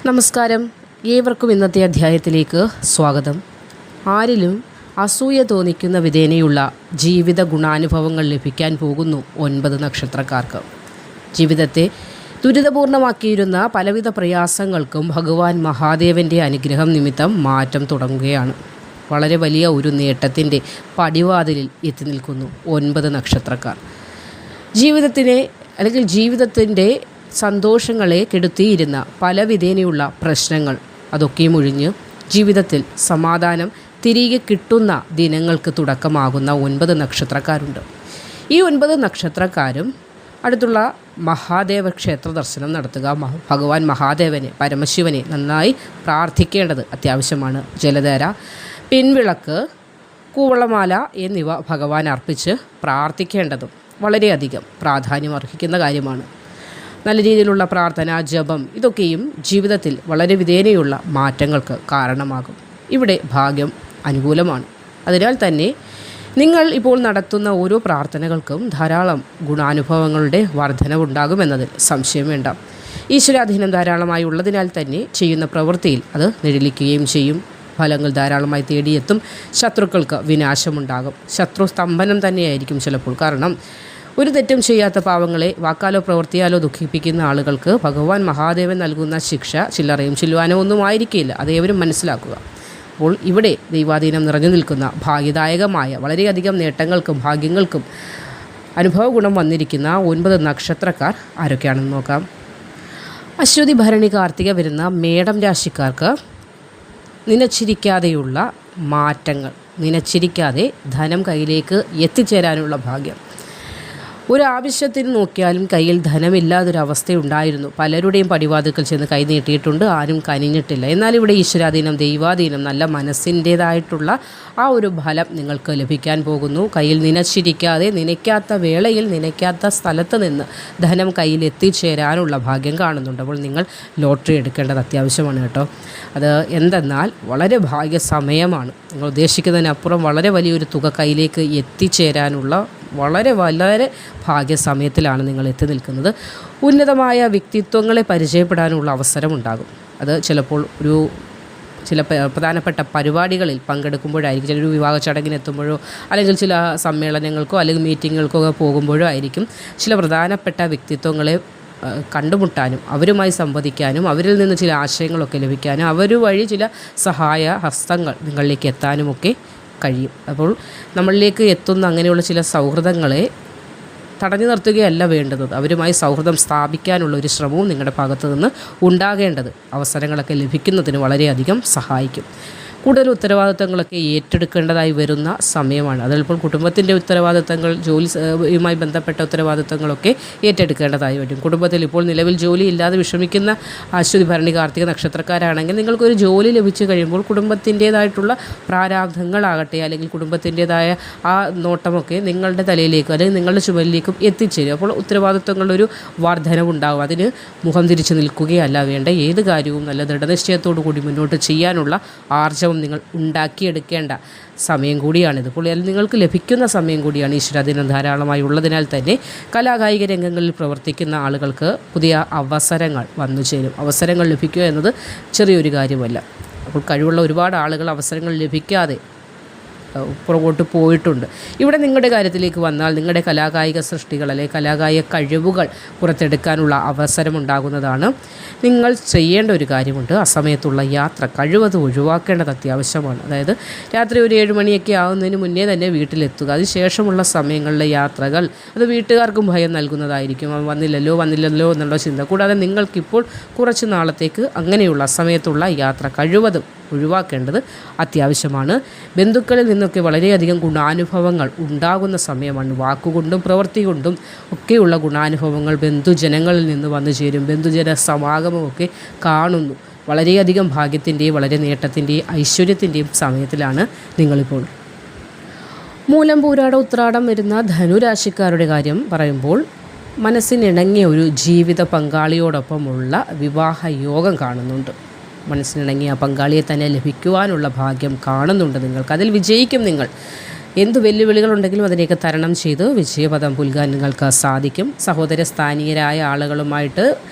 നമസ്കാരം. ഏവർക്കും ഇന്നത്തെ അധ്യായത്തിലേക്ക് സ്വാഗതം. ആരിലും അസൂയ തോന്നിക്കുന്ന വിധേനയുള്ള ജീവിത ഗുണാനുഭവങ്ങൾ ലഭിക്കാൻ പോകുന്നു 9 നക്ഷത്രക്കാർക്ക്. ജീവിതത്തെ ദുരിതപൂർണമാക്കിയിരുന്ന പലവിധ പ്രയാസങ്ങൾക്കും ഭഗവാൻ മഹാദേവൻ്റെ അനുഗ്രഹം നിമിത്തം മാറ്റം തുടങ്ങുകയാണ്. വളരെ വലിയ ഒരു നേട്ടത്തിൻ്റെ പടിവാതിലിൽ എത്തി നിൽക്കുന്നു 9 നക്ഷത്രക്കാർ. ജീവിതത്തിൻ്റെ സന്തോഷങ്ങളെ കെടുത്തിയിരുന്ന പല വിധേനയുള്ള പ്രശ്നങ്ങൾ അതൊക്കെയും ഒഴിഞ്ഞ് ജീവിതത്തിൽ സമാധാനം തിരികെ കിട്ടുന്ന ദിനങ്ങൾക്ക് തുടക്കമാകുന്ന 9 നക്ഷത്രക്കാരുണ്ട്. ഈ 9 നക്ഷത്രക്കാരും അടുത്തുള്ള മഹാദേവ ക്ഷേത്ര ദർശനം നടത്തുക, ഭഗവാൻ മഹാദേവനെ, പരമശിവനെ നന്നായി പ്രാർത്ഥിക്കേണ്ടത് അത്യാവശ്യമാണ്. ജലധാര, പിൻവിളക്ക്, കൂവളമാല എന്നിവ ഭഗവാൻ അർപ്പിച്ച് പ്രാർത്ഥിക്കേണ്ടതും വളരെയധികം പ്രാധാന്യം അർഹിക്കുന്ന കാര്യമാണ്. നല്ല രീതിയിലുള്ള പ്രാർത്ഥന, ജപം ഇതൊക്കെയും ജീവിതത്തിൽ വളരെ വിധേനയുള്ള മാറ്റങ്ങൾക്ക് കാരണമാകും. ഇവിടെ ഭാഗ്യം അനുകൂലമാണ്. അതിനാൽ തന്നെ നിങ്ങൾ ഇപ്പോൾ നടത്തുന്ന ഓരോ പ്രാർത്ഥനകൾക്കും ധാരാളം ഗുണാനുഭവങ്ങളുടെ വർധനവുണ്ടാകുമെന്നതിൽ സംശയം വേണ്ട. ഈശ്വരാധീനം ധാരാളമായി ഉള്ളതിനാൽ തന്നെ ചെയ്യുന്ന പ്രവൃത്തിയിൽ അത് നിഴലിക്കുകയും ചെയ്യും. ഫലങ്ങൾ ധാരാളമായി തേടിയെത്തും. ശത്രുക്കൾക്ക് വിനാശമുണ്ടാകും. ശത്രു സ്തംഭനം തന്നെയായിരിക്കും ചിലപ്പോൾ. കാരണം ഒരു തെറ്റും ചെയ്യാത്ത പാവങ്ങളെ വാക്കാലോ പ്രവൃത്തിയാലോ ദുഃഖിപ്പിക്കുന്ന ആളുകൾക്ക് ഭഗവാൻ മഹാദേവൻ നൽകുന്ന ശിക്ഷ ചില്ലറയും ചില്ലുവാനോ ഒന്നും ആയിരിക്കില്ല. അതേവരും മനസ്സിലാക്കുക. അപ്പോൾ ഇവിടെ ദൈവാധീനം നിറഞ്ഞു നിൽക്കുന്ന ഭാഗ്യദായകമായ വളരെയധികം നേട്ടങ്ങൾക്കും ഭാഗ്യങ്ങൾക്കും അനുഭവ ഗുണം വന്നിരിക്കുന്ന 9 നക്ഷത്രക്കാർ ആരൊക്കെയാണെന്ന് നോക്കാം. അശ്വതി, ഭരണി, കാർത്തിക വരുന്ന മേടം രാശിക്കാർക്ക് നിനച്ചിരിക്കാതെയുള്ള മാറ്റങ്ങൾ, നിനച്ചിരിക്കാതെ ധനം കയ്യിലേക്ക് എത്തിച്ചേരാനുള്ള ഭാഗ്യം. ഒരാവശ്യത്തിന് നോക്കിയാലും കയ്യിൽ ധനമില്ലാതൊരവസ്ഥയുണ്ടായിരുന്നു. പലരുടെയും പടിവാതിൽക്കൽ ചെന്ന് കൈ നീട്ടിയിട്ടുണ്ട്, ആരും കനിഞ്ഞിട്ടില്ല. എന്നാൽ ഇവിടെ ഈശ്വരാധീനം, ദൈവാധീനം, നല്ല മനസ്സിൻ്റേതായിട്ടുള്ള ആ ഒരു ഫലം നിങ്ങൾക്ക് ലഭിക്കാൻ പോകുന്നു. കയ്യിൽ നനച്ചിരിക്കാതെ, നനയ്ക്കാത്ത വേളയിൽ, നനയ്ക്കാത്ത സ്ഥലത്ത് നിന്ന് ധനം കയ്യിൽ എത്തിച്ചേരാനുള്ള ഭാഗ്യം കാണുന്നുണ്ട്. അപ്പോൾ നിങ്ങൾ ലോട്ടറി എടുക്കേണ്ടത് അത്യാവശ്യമാണ് കേട്ടോ. അത് എന്തെന്നാൽ വളരെ ഭാഗ്യ സമയമാണ്. നിങ്ങൾ ഉദ്ദേശിക്കുന്നതിനപ്പുറം വളരെ വലിയൊരു തുക കയ്യിലേക്ക് എത്തിച്ചേരാനുള്ള വളരെ ഭാഗ്യസമയത്തിലാണ് നിങ്ങൾ എത്തി നിൽക്കുന്നത്. ഉന്നതമായ വ്യക്തിത്വങ്ങളെ പരിചയപ്പെടാനുള്ള അവസരമുണ്ടാകും. അത് ചിലപ്പോൾ ചില പ്രധാനപ്പെട്ട പരിപാടികളിൽ പങ്കെടുക്കുമ്പോഴായിരിക്കും. ചിലൊരു വിവാഹ ചടങ്ങിനെത്തുമ്പോഴോ അല്ലെങ്കിൽ ചില സമ്മേളനങ്ങൾക്കോ അല്ലെങ്കിൽ മീറ്റിങ്ങുകൾക്കോ പോകുമ്പോഴോ ആയിരിക്കും ചില പ്രധാനപ്പെട്ട വ്യക്തിത്വങ്ങളെ കണ്ടുമുട്ടാനും അവരുമായി സംവദിക്കാനും അവരിൽ നിന്ന് ചില ആശയങ്ങളൊക്കെ ലഭിക്കാനും അവർ വഴി ചില സഹായ ഹസ്തങ്ങൾ നിങ്ങളിലേക്ക് എത്താനുമൊക്കെ കഴിയും. അപ്പോൾ നമ്മളിലേക്ക് എത്തുന്ന അങ്ങനെയുള്ള ചില സൗഹൃദങ്ങളെ തടഞ്ഞു നിർത്തുകയല്ല വേണ്ടത്. അവരുമായി സൗഹൃദം സ്ഥാപിക്കാനുള്ള ഒരു ശ്രമവും നിങ്ങളുടെ ഭാഗത്തു നിന്ന് ഉണ്ടാകേണ്ടത് അവസരങ്ങളൊക്കെ ലഭിക്കുന്നതിന് വളരെയധികം സഹായിക്കും. കൂടുതൽ ഉത്തരവാദിത്തങ്ങളൊക്കെ ഏറ്റെടുക്കേണ്ടതായി വരുന്ന സമയമാണ്. അതിലിപ്പോൾ കുടുംബത്തിൻ്റെ ഉത്തരവാദിത്തങ്ങൾ, ജോലിയുമായി ബന്ധപ്പെട്ട ഉത്തരവാദിത്തങ്ങളൊക്കെ ഏറ്റെടുക്കേണ്ടതായി വരും. കുടുംബത്തിൽ ഇപ്പോൾ നിലവിൽ ജോലി ഇല്ലാതെ വിഷമിക്കുന്ന അശ്വതി, ഭരണി, കാർത്തിക നക്ഷത്രക്കാരാണെങ്കിൽ നിങ്ങൾക്കൊരു ജോലി ലഭിച്ചു കഴിയുമ്പോൾ കുടുംബത്തിൻ്റേതായിട്ടുള്ള പ്രാരാബ്ധങ്ങളാകട്ടെ അല്ലെങ്കിൽ കുടുംബത്തിൻ്റേതായ ആ നോട്ടമൊക്കെ നിങ്ങളുടെ തലയിലേക്കും അല്ലെങ്കിൽ നിങ്ങളുടെ ചുമലിലേക്കും എത്തിച്ചേരും. അപ്പോൾ ഉത്തരവാദിത്തങ്ങളുടെ ഒരു വർധനവുണ്ടാകും. അതിന് മുഖം തിരിച്ചു നിൽക്കുകയല്ല വേണ്ട. ഏത് കാര്യവും നല്ല ദൃഢനിശ്ചയത്തോടു കൂടി മുന്നോട്ട് ചെയ്യാനുള്ള ആർജവം നിങ്ങൾ ഉണ്ടാക്കിയെടുക്കേണ്ട സമയം കൂടിയാണിത്. അപ്പോൾ നിങ്ങൾക്ക് ലഭിക്കുന്ന സമയം കൂടിയാണ്. ഈശ്വരാധീനം ധാരാളമായി ഉള്ളതിനാൽ തന്നെ കലാകായിക രംഗങ്ങളിൽ പ്രവർത്തിക്കുന്ന ആളുകൾക്ക് പുതിയ അവസരങ്ങൾ വന്നു ചേരും. അവസരങ്ങൾ ലഭിക്കുക എന്നത് ചെറിയൊരു കാര്യമല്ല. അപ്പോൾ കഴിവുള്ള ഒരുപാട് ആളുകൾ അവസരങ്ങൾ ലഭിക്കാതെ പുറകോട്ട് പോയിട്ടുണ്ട്. ഇവിടെ നിങ്ങളുടെ കാര്യത്തിലേക്ക് വന്നാൽ നിങ്ങളുടെ കലാകായിക സൃഷ്ടികൾ അല്ലെങ്കിൽ കലാകായിക കഴിവുകൾ പുറത്തെടുക്കാനുള്ള അവസരമുണ്ടാകുന്നതാണ്. നിങ്ങൾ ചെയ്യേണ്ട ഒരു കാര്യമുണ്ട്. അസമയത്തുള്ള യാത്ര കഴിവത് ഒഴിവാക്കേണ്ടത് അത്യാവശ്യമാണ്. അതായത് രാത്രി ഒരു 7 മണിയൊക്കെ ആകുന്നതിന് മുന്നേ തന്നെ വീട്ടിലെത്തുക. അതിനുശേഷമുള്ള സമയങ്ങളിലെ യാത്രകൾ അത് വീട്ടുകാർക്കും ഭയം നൽകുന്നതായിരിക്കും. വന്നില്ലല്ലോ എന്നുള്ള ചിന്ത. കൂടാതെ നിങ്ങൾക്കിപ്പോൾ കുറച്ച് നാളത്തേക്ക് അങ്ങനെയുള്ള അസമയത്തുള്ള യാത്ര കഴിവതും ഒഴിവാക്കേണ്ടത് അത്യാവശ്യമാണ്. ബന്ധുക്കളിൽ നിന്നൊക്കെ വളരെയധികം ഗുണാനുഭവങ്ങൾ ഉണ്ടാകുന്ന സമയമാണ്. വാക്കുകൊണ്ടും പ്രവൃത്തി കൊണ്ടും ഒക്കെയുള്ള ഗുണാനുഭവങ്ങൾ ബന്ധുജനങ്ങളിൽ നിന്ന് വന്നു ചേരും. ബന്ധുജന സമാഗമമൊക്കെ കാണുന്നു. വളരെയധികം ഭാഗ്യത്തിൻ്റെയും വളരെ നേട്ടത്തിൻ്റെയും ഐശ്വര്യത്തിൻ്റെയും സമയത്തിലാണ് നിങ്ങളിപ്പോൾ. മൂലം, പൂരാട, ഉത്രാടം വരുന്ന ധനുരാശിക്കാരുടെ കാര്യം പറയുമ്പോൾ മനസ്സിനിണങ്ങിയ ഒരു ജീവിത പങ്കാളിയോടൊപ്പമുള്ള വിവാഹ യോഗം കാണുന്നുണ്ട്. മനസ്സിനിണങ്ങിയ പങ്കാളിയെ തന്നെ ലഭിക്കുവാനുള്ള ഭാഗ്യം കാണുന്നുണ്ട് നിങ്ങൾക്ക്. അതിൽ വിജയിക്കും നിങ്ങൾ. എന്ത് വെല്ലുവിളികളുണ്ടെങ്കിലും അതിനെയൊക്കെ തരണം ചെയ്ത് വിജയപദം പുൽകാൻ നിങ്ങൾക്ക് സാധിക്കും. സഹോദര സ്ഥാനീയരായ ആളുകളുമായിട്ട്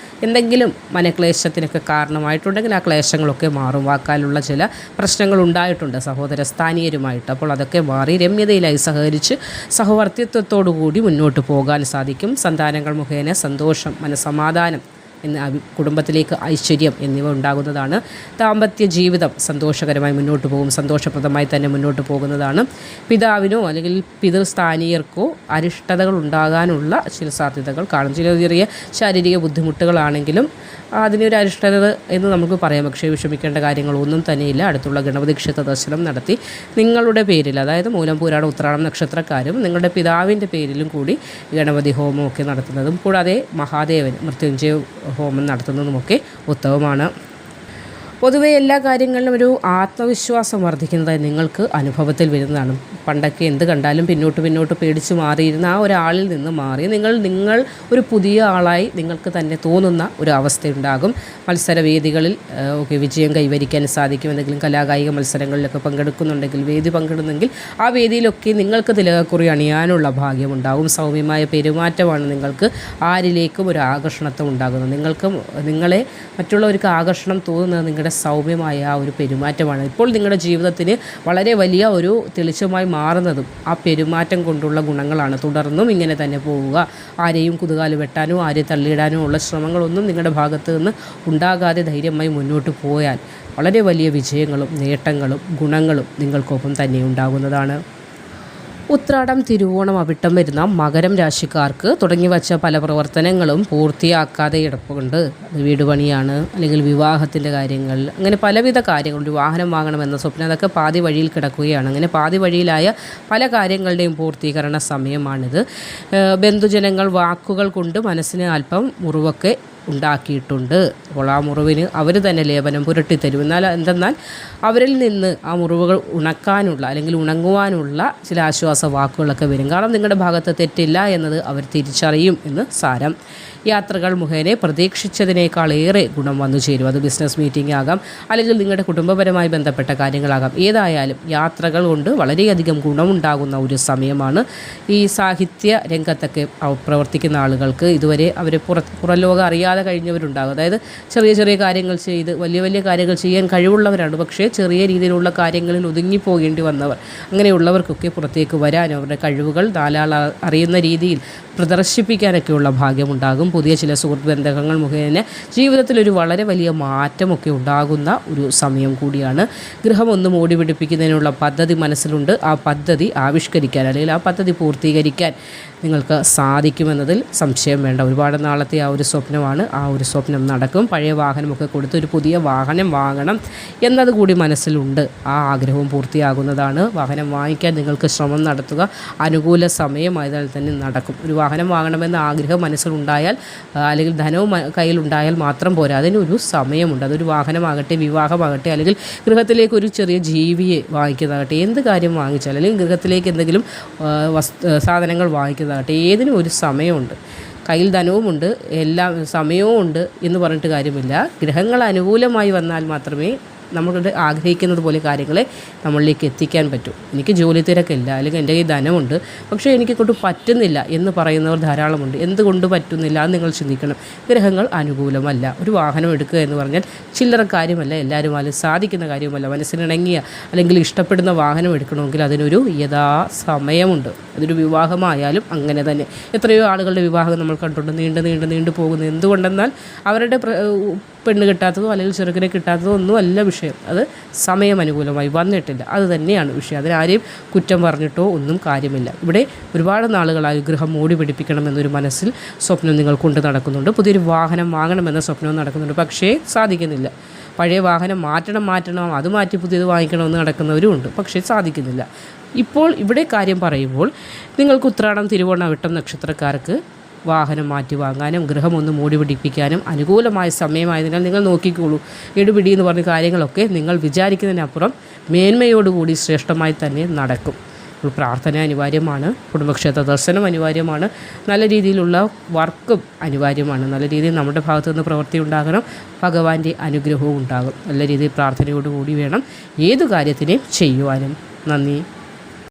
എന്തെങ്കിലും മനക്ലേശത്തിനൊക്കെ കാരണമായിട്ടുണ്ടെങ്കിൽ ആ ക്ലേശങ്ങളൊക്കെ മാറും. വാക്കാലുള്ള ചില പ്രശ്നങ്ങൾ ഉണ്ടായിട്ടുണ്ട് സഹോദര സ്ഥാനീയരുമായിട്ട്. അപ്പോൾ അതൊക്കെ മാറി രമ്യതയിലായി സഹകരിച്ച് സഹവർത്തിത്വത്തോടുകൂടി മുന്നോട്ട് പോകാൻ സാധിക്കും. സന്താനങ്ങൾ മുഖേന സന്തോഷം, മനസമാധാനം കുടുംബത്തിലേക്ക് ഐശ്വര്യം എന്നിവ ഉണ്ടാകുന്നതാണ്. ദാമ്പത്യ ജീവിതം സന്തോഷകരമായി മുന്നോട്ട് പോകും, സന്തോഷപ്രദമായി തന്നെ മുന്നോട്ട് പോകുന്നതാണ്. പിതാവിനോ അല്ലെങ്കിൽ പിതൃസ്ഥാനീയർക്കോ അരിഷ്ടതകൾ ഉണ്ടാകാനുള്ള ചില സാധ്യതകൾ കാണും. ചില ചെറിയ ശാരീരിക ബുദ്ധിമുട്ടുകളാണെങ്കിലും അതിനൊരു അരിഷ്ടത എന്ന് നമുക്ക് പറയാം. പക്ഷേ വിഷമിക്കേണ്ട കാര്യങ്ങളൊന്നും തന്നെയില്ല. അടുത്തുള്ള ഗണപതി ക്ഷേത്ര ദർശനം നടത്തി നിങ്ങളുടെ പേരിൽ, അതായത് മൂലം പൂരാടം ഉത്രാടം നക്ഷത്രക്കാരും നിങ്ങളുടെ പിതാവിൻ്റെ പേരിലും കൂടി ഗണപതി ഹോമമൊക്കെ നടത്തുന്നതും കൂടാതെ മഹാദേവൻ മൃത്യുഞ്ജയ ഹോമം നടത്തുന്നതുമൊക്കെ ഉത്തമമാണ്. പൊതുവെ എല്ലാ കാര്യങ്ങളിലും ഒരു ആത്മവിശ്വാസം വർദ്ധിക്കുന്നതായി നിങ്ങൾക്ക് അനുഭവത്തിൽ വരുന്നതാണ്. പണ്ടൊക്കെ എന്ത് കണ്ടാലും പിന്നോട്ട് പേടിച്ച് മാറിയിരുന്ന ആ ഒരാളിൽ നിന്ന് മാറി നിങ്ങൾ ഒരു പുതിയ ആളായി നിങ്ങൾക്ക് തന്നെ തോന്നുന്ന ഒരു അവസ്ഥയുണ്ടാകും. മത്സരവേദികളിൽ ഒക്കെ വിജയം കൈവരിക്കാൻ സാധിക്കും. എന്തെങ്കിലും കലാകായിക മത്സരങ്ങളിലൊക്കെ പങ്കെടുക്കുന്നുണ്ടെങ്കിൽ, വേദി പങ്കിടുന്നെങ്കിൽ ആ വേദിയിലൊക്കെ നിങ്ങൾക്ക് തിലകക്കുറി അണിയാനുള്ള ഭാഗ്യമുണ്ടാകും. സൗമ്യമായ പെരുമാറ്റമാണ് നിങ്ങൾക്ക് ആരിലേക്കും ഒരു ആകർഷണത്വം ഉണ്ടാകുന്നത്. നിങ്ങളെ മറ്റുള്ളവർക്ക് ആകർഷണം തോന്നുന്നത് നിങ്ങളുടെ സൗമ്യമായ ആ ഒരു പെരുമാറ്റമാണ്. ഇപ്പോൾ നിങ്ങളുടെ ജീവിതത്തിന് വളരെ വലിയ ഒരു തെളിച്ചമായി മാറുന്നതും ആ പെരുമാറ്റം കൊണ്ടുള്ള ഗുണങ്ങളാണ്. തുടർന്നും ഇങ്ങനെ തന്നെ പോവുക. ആരെയും കുതുകാല് വെട്ടാനോ ആരെയും തള്ളിയിടാനോ ഉള്ള ശ്രമങ്ങളൊന്നും നിങ്ങളുടെ ഭാഗത്ത് നിന്ന് ഉണ്ടാകാതെ ധൈര്യമായി മുന്നോട്ട് പോയാൽ വളരെ വലിയ വിജയങ്ങളും നേട്ടങ്ങളും ഗുണങ്ങളും നിങ്ങൾക്കൊപ്പം തന്നെ ഉണ്ടാകുന്നതാണ്. ഉത്രാടം, തിരുവോണം, അവിട്ടം വരുന്ന മകരം രാശിക്കാർക്ക് തുടങ്ങി വച്ച പല പ്രവർത്തനങ്ങളും പൂർത്തിയാക്കാതെ കിടപ്പുണ്ട്. വീട് പണിയാണ്, അല്ലെങ്കിൽ വിവാഹത്തിൻ്റെ കാര്യങ്ങൾ, അങ്ങനെ പലവിധ കാര്യങ്ങൾ, ഒരു വാഹനം വാങ്ങണമെന്ന സ്വപ്നം, അതൊക്കെ പാതി വഴിയിൽ കിടക്കുകയാണ്. അങ്ങനെ പാതി വഴിയിലായ പല കാര്യങ്ങളുടെയും പൂർത്തീകരണ സമയമാണിത്. ബന്ധുജനങ്ങൾ വാക്കുകൾ കൊണ്ട് മനസ്സിന് അല്പം മുറിവൊക്കെ ഉണ്ടാക്കിയിട്ടുണ്ട്. അപ്പോൾ ആ മുറിവിന് അവർ തന്നെ ലേപനം പുരട്ടിത്തരും. എന്തെന്നാൽ അവരിൽ നിന്ന് ആ മുറിവുകൾ ഉണക്കാനുള്ള അല്ലെങ്കിൽ ഉണങ്ങുവാനുള്ള ചില ആശ്വാസ വാക്കുകളൊക്കെ വരും. കാരണം നിങ്ങളുടെ ഭാഗത്ത് തെറ്റില്ല എന്നത് അവർ തിരിച്ചറിയും എന്ന് സാരം. യാത്രകൾ മുഖേന പ്രതീക്ഷിച്ചതിനേക്കാളേറെ ഗുണം വന്നു ചേരും. അത് ബിസിനസ് മീറ്റിംഗ് ആകാം, അല്ലെങ്കിൽ നിങ്ങളുടെ കുടുംബപരമായി ബന്ധപ്പെട്ട കാര്യങ്ങളാകാം. ഏതായാലും യാത്രകൾ കൊണ്ട് വളരെയധികം ഗുണമുണ്ടാകുന്ന ഒരു സമയമാണ്. ഈ സാഹിത്യ രംഗത്തൊക്കെ പ്രവർത്തിക്കുന്ന ആളുകൾക്ക് ഇതുവരെ അവരെ പുറംലോകം അറിയാതെ കഴിഞ്ഞവരുണ്ടാകും. അതായത് ചെറിയ ചെറിയ കാര്യങ്ങൾ ചെയ്ത് വലിയ കാര്യങ്ങൾ ചെയ്യാൻ കഴിവുള്ളവരാണ്, പക്ഷേ ചെറിയ രീതിയിലുള്ള കാര്യങ്ങളിൽ ഒതുങ്ങിപ്പോകേണ്ടി വന്നവർ, അങ്ങനെയുള്ളവർക്കൊക്കെ പുറത്തേക്ക് വരാനും അവരുടെ കഴിവുകൾ നാലാൾ അറിയുന്ന രീതിയിൽ പ്രദർശിപ്പിക്കാനൊക്കെയുള്ള ഭാഗ്യമുണ്ടാകും. പുതിയ ചില സുഹൃത്ത് ബന്ധങ്ങൾ മുഖേന ജീവിതത്തിലൊരു വളരെ വലിയ മാറ്റമൊക്കെ ഉണ്ടാകുന്ന ഒരു സമയം കൂടിയാണ്. ഗൃഹം ഒന്ന് മോടി പിടിപ്പിക്കുന്നതിനുള്ള പദ്ധതി മനസ്സിലുണ്ട്. ആ പദ്ധതി ആവിഷ്കരിക്കാൻ അല്ലെങ്കിൽ ആ പദ്ധതി പൂർത്തീകരിക്കാൻ നിങ്ങൾക്ക് സാധിക്കുമെന്നതിൽ സംശയം വേണ്ട. ഒരുപാട് നാളത്തെ ആ ഒരു സ്വപ്നമാണ്. ആ ഒരു സ്വപ്നം നടക്കും. പഴയ വാഹനമൊക്കെ കൊടുത്ത് ഒരു പുതിയ വാഹനം വാങ്ങണം എന്നതുകൂടി മനസ്സിലുണ്ട്. ആ ആഗ്രഹവും പൂർത്തിയാകുന്നതാണ്. വാഹനം വാങ്ങിക്കാൻ നിങ്ങൾക്ക് ശ്രമം നടത്തുക. അനുകൂല സമയമായതിനാൽ തന്നെ നടക്കും. ഒരു വാഹനം വാങ്ങണമെന്ന ആഗ്രഹം മനസ്സിലുണ്ടായാൽ അല്ലെങ്കിൽ ധനവും കയ്യിലുണ്ടായാൽ മാത്രം പോരാ, അതിനൊരു സമയമുണ്ട്. അതൊരു വാഹനമാകട്ടെ, വിവാഹമാകട്ടെ, അല്ലെങ്കിൽ ഗൃഹത്തിലേക്ക് ഒരു ചെറിയ ജീവിയെ വാങ്ങിക്കുന്നതാകട്ടെ, എന്ത് കാര്യം വാങ്ങിച്ചാൽ അല്ലെങ്കിൽ ഗൃഹത്തിലേക്ക് എന്തെങ്കിലും സാധനങ്ങൾ വാങ്ങിക്കുന്നതാകട്ടെ, ഏതിനും ഒരു സമയമുണ്ട്. കയ്യിൽ ധനവുമുണ്ട്, എല്ലാ സമയവും ഉണ്ട് എന്ന് പറഞ്ഞിട്ട് കാര്യമില്ല. ഗ്രഹങ്ങൾ അനുകൂലമായി വന്നാൽ മാത്രമേ നമ്മളുടെ ആഗ്രഹിക്കുന്നത് പോലെ കാര്യങ്ങളെ നമ്മളിലേക്ക് എത്തിക്കാൻ പറ്റും. എനിക്ക് ജോലി തിരക്കില്ല, അല്ലെങ്കിൽ എൻ്റെ കയ്യിൽ ധനമുണ്ട്, പക്ഷേ എനിക്കിങ്ങോട്ട് പറ്റുന്നില്ല എന്ന് പറയുന്നവർ ധാരാളമുണ്ട്. എന്തുകൊണ്ട് പറ്റുന്നില്ല എന്ന് നിങ്ങൾ ചിന്തിക്കണം. ഗ്രഹങ്ങൾ അനുകൂലമല്ല. ഒരു വാഹനം എടുക്കുക എന്ന് പറഞ്ഞാൽ ചില്ലറ കാര്യമല്ല, എല്ലാവരും അതിൽ സാധിക്കുന്ന കാര്യമല്ല. മനസ്സിനിണങ്ങിയ അല്ലെങ്കിൽ ഇഷ്ടപ്പെടുന്ന വാഹനം എടുക്കണമെങ്കിൽ അതിനൊരു യഥാസമയമുണ്ട്. അതൊരു വിവാഹമായാലും അങ്ങനെ തന്നെ. എത്രയോ ആളുകളുടെ വിവാഹം നമ്മൾ കണ്ടിട്ടുണ്ട്, നീണ്ടു പോകുന്നത്. എന്തുകൊണ്ടെന്നാൽ അവരുടെ പെണ്ണ് കിട്ടാത്തതോ അല്ലെങ്കിൽ ചെറുക്കനെ കിട്ടാത്തതോ ഒന്നും അല്ല വിഷയം. അത് സമയം അനുകൂലമായി വന്നിട്ടില്ല, അത് തന്നെയാണ് വിഷയം. അതിനാരെയും കുറ്റം പറഞ്ഞിട്ടോ ഒന്നും കാര്യമില്ല. ഇവിടെ ഒരുപാട് നാളുകളായി ഗൃഹം മൂടി പിടിപ്പിക്കണമെന്നൊരു മനസ്സിൽ സ്വപ്നം നിങ്ങൾ കൊണ്ട് നടക്കുന്നുണ്ട്. പുതിയൊരു വാഹനം വാങ്ങണമെന്ന സ്വപ്നവും നടക്കുന്നുണ്ട്, പക്ഷേ സാധിക്കുന്നില്ല. പഴയ വാഹനം മാറ്റണം, അത് മാറ്റി പുതിയത് വാങ്ങിക്കണമെന്ന് നടക്കുന്നവരും ഉണ്ട്, പക്ഷേ സാധിക്കുന്നില്ല. ഇപ്പോൾ ഇവിടെ കാര്യം പറയുമ്പോൾ നിങ്ങൾക്ക് ഉത്രാടം, തിരുവോണം, അവിട്ടം നക്ഷത്രക്കാർക്ക് വാഹനം മാറ്റി വാങ്ങാനും ഗൃഹം ഒന്ന് മൂടി പിടിപ്പിക്കാനും അനുകൂലമായ സമയമായതിനാൽ നിങ്ങൾ നോക്കിക്കോളൂ. എടുപിടി എന്ന് പറഞ്ഞ കാര്യങ്ങളൊക്കെ നിങ്ങൾ വിചാരിക്കുന്നതിനപ്പുറം മേന്മയോടുകൂടി ശ്രേഷ്ഠമായി തന്നെ നടക്കും. പ്രാർത്ഥന അനിവാര്യമാണ്, കുടുംബക്ഷേത്ര ദർശനം അനിവാര്യമാണ്, നല്ല രീതിയിലുള്ള വർക്കും അനിവാര്യമാണ്. നല്ല രീതിയിൽ നമ്മുടെ ഭാഗത്തു നിന്ന് പ്രവൃത്തി ഉണ്ടാകണം, ഭഗവാന്റെ അനുഗ്രഹവും ഉണ്ടാകും. നല്ല രീതിയിൽ പ്രാർത്ഥനയോടുകൂടി വേണം ഏതു കാര്യത്തിനെയും ചെയ്യുവാനും. നന്ദി.